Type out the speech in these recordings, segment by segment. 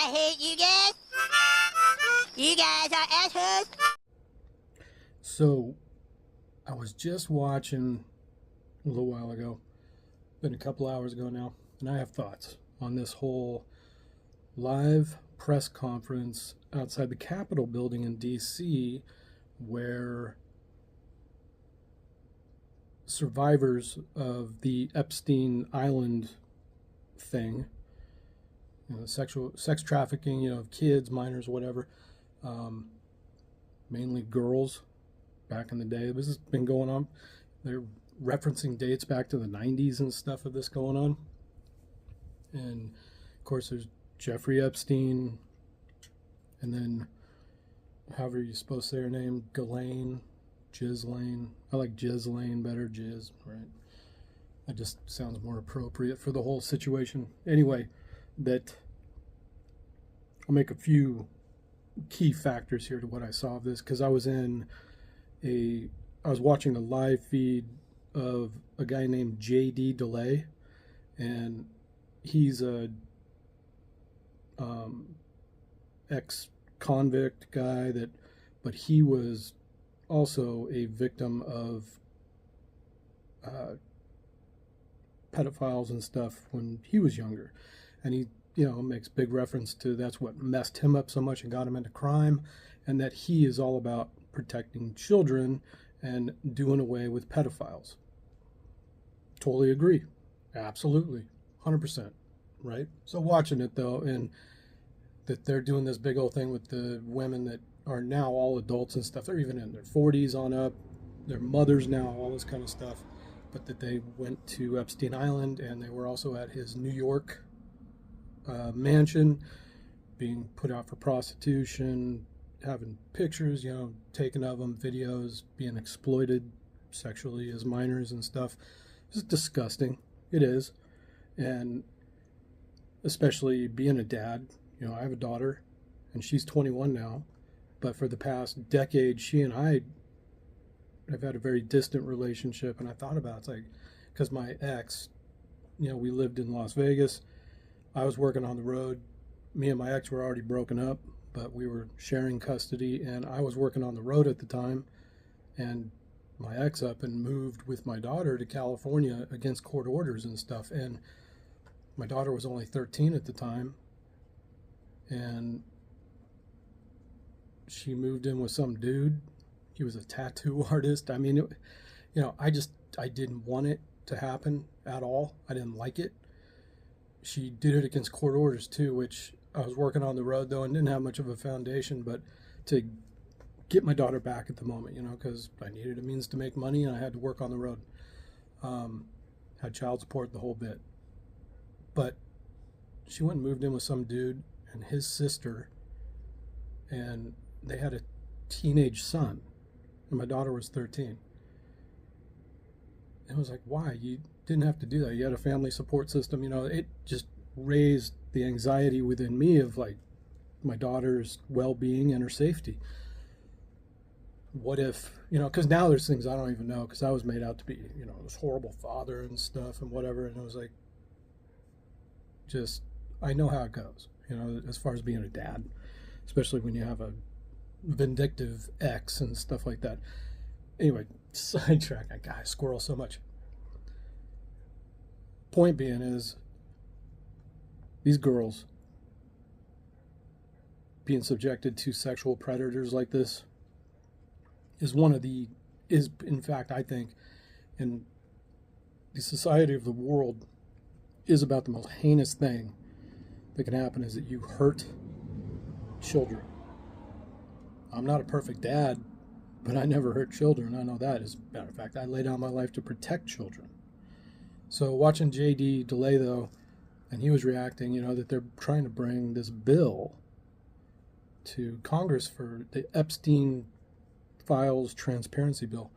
I hate you guys. You guys are assholes. So, I was just watching a little while ago, been a couple hours ago now, and I have thoughts on this whole live press conference outside the Capitol building in D.C. where survivors of the Epstein Island thing, sex trafficking, of kids, minors, whatever, mainly girls back in the day. This has been going on. They're referencing dates back to the 90s and stuff of this going on. And of course there's Jeffrey Epstein, and then however you're supposed to say her name, Ghislaine. I like Ghislaine better, Giz, right? That just sounds more appropriate for the whole situation. Anyway, I'll make a few key factors here to what I saw of this, because I was watching a live feed of a guy named J.D. DeLay, and he's a ex-convict guy but he was also a victim of pedophiles and stuff when he was younger, and he makes big reference to that's what messed him up so much and got him into crime, and that he is all about protecting children and doing away with pedophiles. Totally agree. Absolutely. 100%. Right? So watching it though, and that they're doing this big old thing with the women that are now all adults and stuff. They're even in their 40s on up. They're mothers now, all this kind of stuff. But that they went to Epstein Island, and they were also at his New York mansion, being put out for prostitution, having pictures, taken of them, videos, being exploited sexually as minors and stuff. It's disgusting. It is. And especially being a dad, I have a daughter, and she's 21 now, but for the past decade, she and I have had a very distant relationship, and I thought about it's like, because my ex, we lived in Las Vegas, I was working on the road, me and my ex were already broken up, but we were sharing custody, and I was working on the road at the time, and my ex up and moved with my daughter to California against court orders and stuff, and my daughter was only 13 at the time, and she moved in with some dude. He was a tattoo artist. I mean, I didn't want it to happen at all. I didn't like it. She did it against court orders too, which I was working on the road though and didn't have much of a foundation, but to get my daughter back at the moment, because I needed a means to make money and I had to work on the road. Had child support, the whole bit. But she went and moved in with some dude and his sister, and they had a teenage son, and my daughter was 13. It was like, why? You didn't have to do that. You had a family support system. It just raised the anxiety within me of like my daughter's well-being and her safety. What if, because now there's things I don't even know, because I was made out to be, this horrible father and stuff and whatever, and it was like, I know how it goes, as far as being a dad, especially when you have a vindictive ex and stuff like that. Anyway, sidetrack. I squirrel so much. Point being is, these girls being subjected to sexual predators like this is in fact, I think, in the society of the world, is about the most heinous thing that can happen, is that you hurt children. I'm not a perfect dad, but I never hurt children. I know that. As a matter of fact, I lay down my life to protect children. So watching J.D. DeLay, though, and he was reacting, that they're trying to bring this bill to Congress for the Epstein Files Transparency Bill.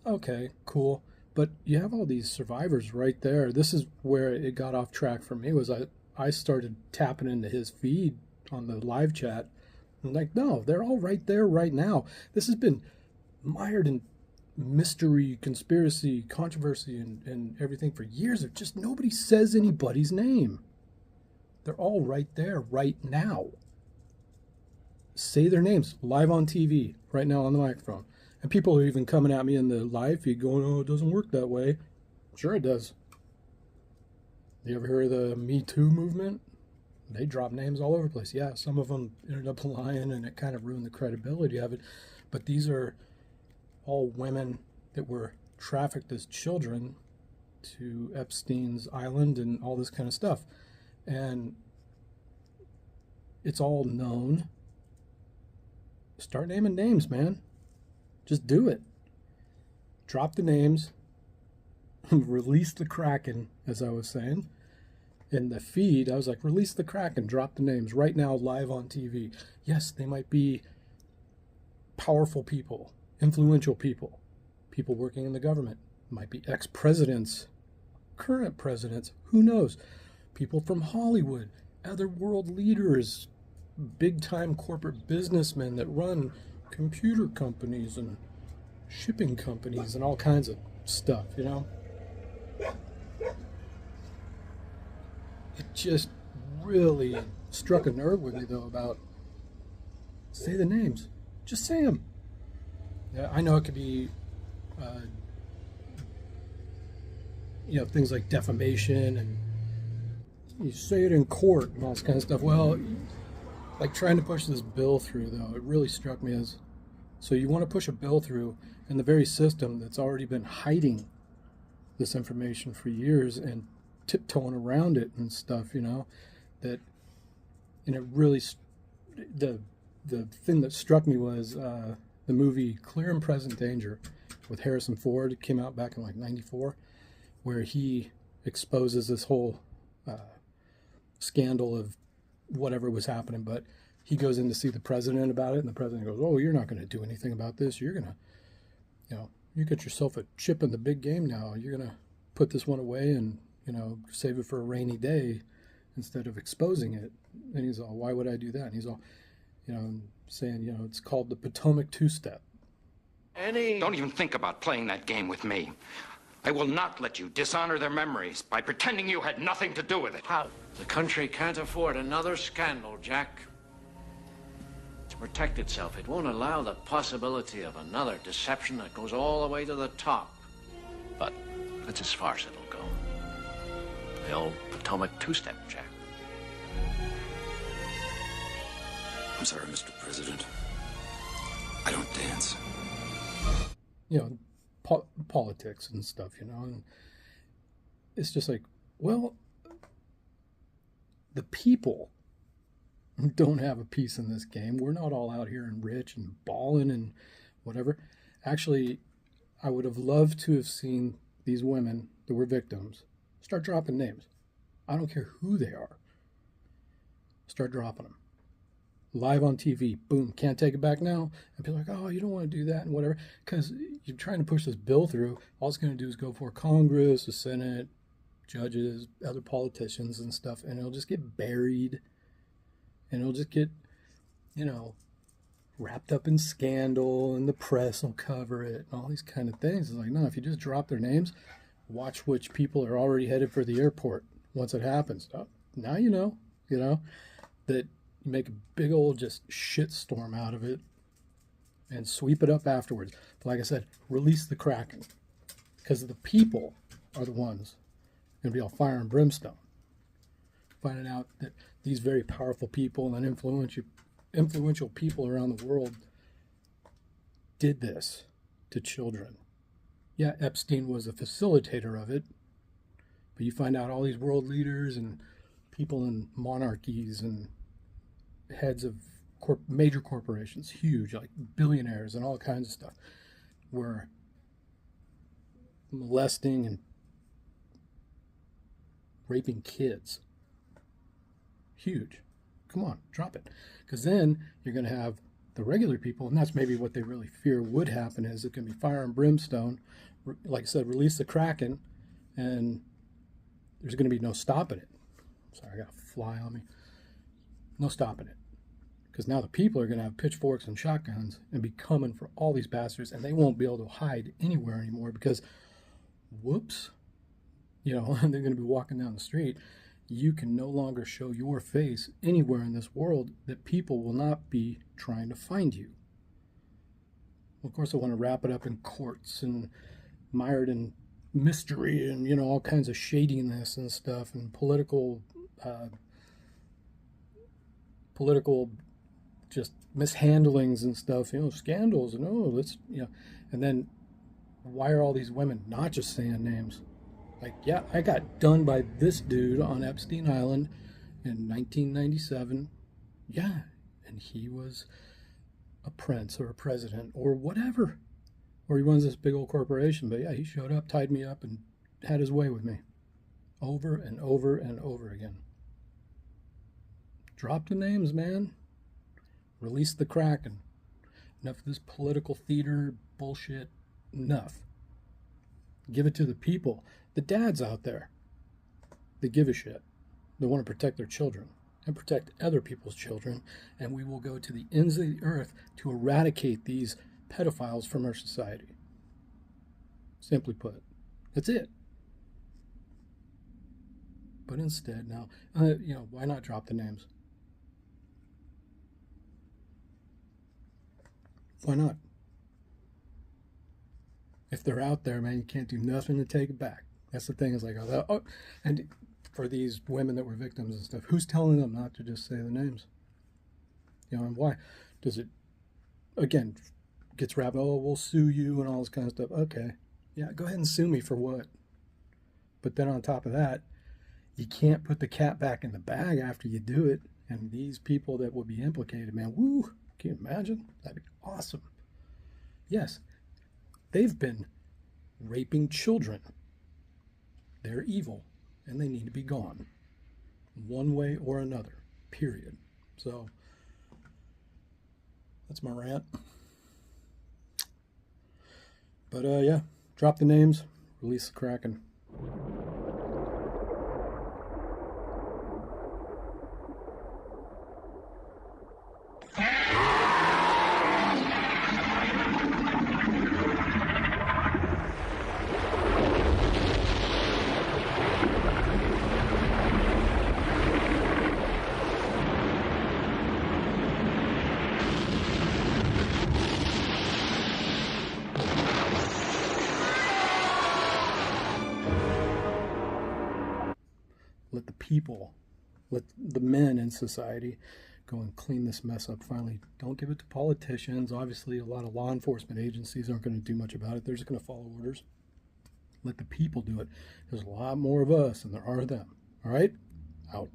Okay, cool. But you have all these survivors right there. This is where it got off track for me, was I started tapping into his feed on the live chat. I'm like, no, they're all right there right now. This has been mired in mystery, conspiracy, controversy, and everything for years. Of just nobody says anybody's name. They're all right there, right now. Say their names live on TV, right now on the microphone. And people are even coming at me in the live feed going, oh, it doesn't work that way. Sure it does. You ever heard of the Me Too movement? They drop names all over the place. Yeah, some of them ended up lying and it kind of ruined the credibility of it. But these are all women that were trafficked as children to Epstein's island and all this kind of stuff. And it's all known. Start naming names, man. Just do it. Drop the names. Release the Kraken, as I was saying. In the feed, I was like, release the Kraken, drop the names right now live on TV. Yes, they might be powerful people, influential people, people working in the government. Might be ex-presidents, current presidents, who knows? People from Hollywood, other world leaders, big-time corporate businessmen that run computer companies and shipping companies and all kinds of stuff, you know? It just really struck a nerve with me, though, about say the names. Just say them. Yeah, I know it could be, things like defamation and you say it in court and all this kind of stuff. Well, like trying to push this bill through, though, it really struck me as, so you want to push a bill through in the very system that's already been hiding this information for years and tiptoeing around it and stuff, that, and it really, the thing that struck me was the movie Clear and Present Danger with Harrison Ford. It came out back in like 94, where he exposes this whole scandal of whatever was happening, but he goes in to see the president about it, and the president goes, oh, you're not going to do anything about this. You're going to, you get yourself a chip in the big game now. You're going to put this one away and, save it for a rainy day instead of exposing it. And he's all, why would I do that? And he's all, saying, it's called the Potomac two-step. Don't even think about playing that game with me. I will not let you dishonor their memories by pretending you had nothing to do with it. How? The country can't afford another scandal, Jack. To protect itself, it won't allow the possibility of another deception that goes all the way to the top. But that's as far as it'll go. The old Potomac two-step, Jack. I'm sorry, Mr. President. I don't dance. Politics and stuff, and it's just like, well, the people don't have a piece in this game. We're not all out here and rich and balling and whatever. Actually, I would have loved to have seen these women that were victims start dropping names. I don't care who they are. Start dropping them. Live on TV, boom, can't take it back now. And people are like, oh, you don't want to do that and whatever. Because you're trying to push this bill through. All it's going to do is go for Congress, the Senate, judges, other politicians and stuff. And it'll just get buried. And it'll just get, wrapped up in scandal. And the press will cover it. And all these kind of things. It's like, no, if you just drop their names, watch which people are already headed for the airport once it happens. Oh, now that you make a big old just shitstorm out of it and sweep it up afterwards. But like I said, release the Kraken, because the people are the ones going to be all fire and brimstone, finding out that these very powerful people and influential people around the world did this to children. Yeah, Epstein was a facilitator of it, but you find out all these world leaders and people in monarchies and heads of major corporations, huge, like billionaires and all kinds of stuff, were molesting and raping kids. Huge. Come on, drop it. Because then you're going to have the regular people, and that's maybe what they really fear would happen, is it can be fire and brimstone. Like I said, release the Kraken, and there's going to be no stopping it. Sorry, I got a fly on me. No stopping it. Because now the people are going to have pitchforks and shotguns and be coming for all these bastards, and they won't be able to hide anywhere anymore because, whoops, they're going to be walking down the street. You can no longer show your face anywhere in this world that people will not be trying to find you. Of course, I want to wrap it up in courts and mired in mystery and, all kinds of shadiness and stuff and political just mishandlings and stuff, scandals and and then why are all these women not just saying names? Like, yeah, I got done by this dude on Epstein Island in 1997. Yeah, and he was a prince or a president or whatever. Or he runs this big old corporation. But yeah, he showed up, tied me up, and had his way with me. Over and over and over again. Drop the names, man. Release the Kraken. Enough of this political theater bullshit. Enough. Give it to the people. The dads out there. They give a shit. They want to protect their children and protect other people's children. And we will go to the ends of the earth to eradicate these pedophiles from our society. Simply put. That's it. But instead, now, why not drop the names? Why not? If they're out there, man, you can't do nothing to take it back. That's the thing. Is like, and for these women that were victims and stuff, who's telling them not to just say the names? And why? Does it, again, gets wrapped, we'll sue you and all this kind of stuff. Okay. Yeah, go ahead and sue me for what? But then on top of that, you can't put the cat back in the bag after you do it. And these people that will be implicated, man, woo, can you imagine? That'd be awesome. Yes, they've been raping children. They're evil, and they need to be gone. One way or another, period. So, that's my rant. But, yeah, drop the names, release the Kraken. Let the people, let the men in society go and clean this mess up finally. Don't give it to politicians. Obviously, a lot of law enforcement agencies aren't going to do much about it. They're just going to follow orders. Let the people do it. There's a lot more of us than there are of them. All right? Out.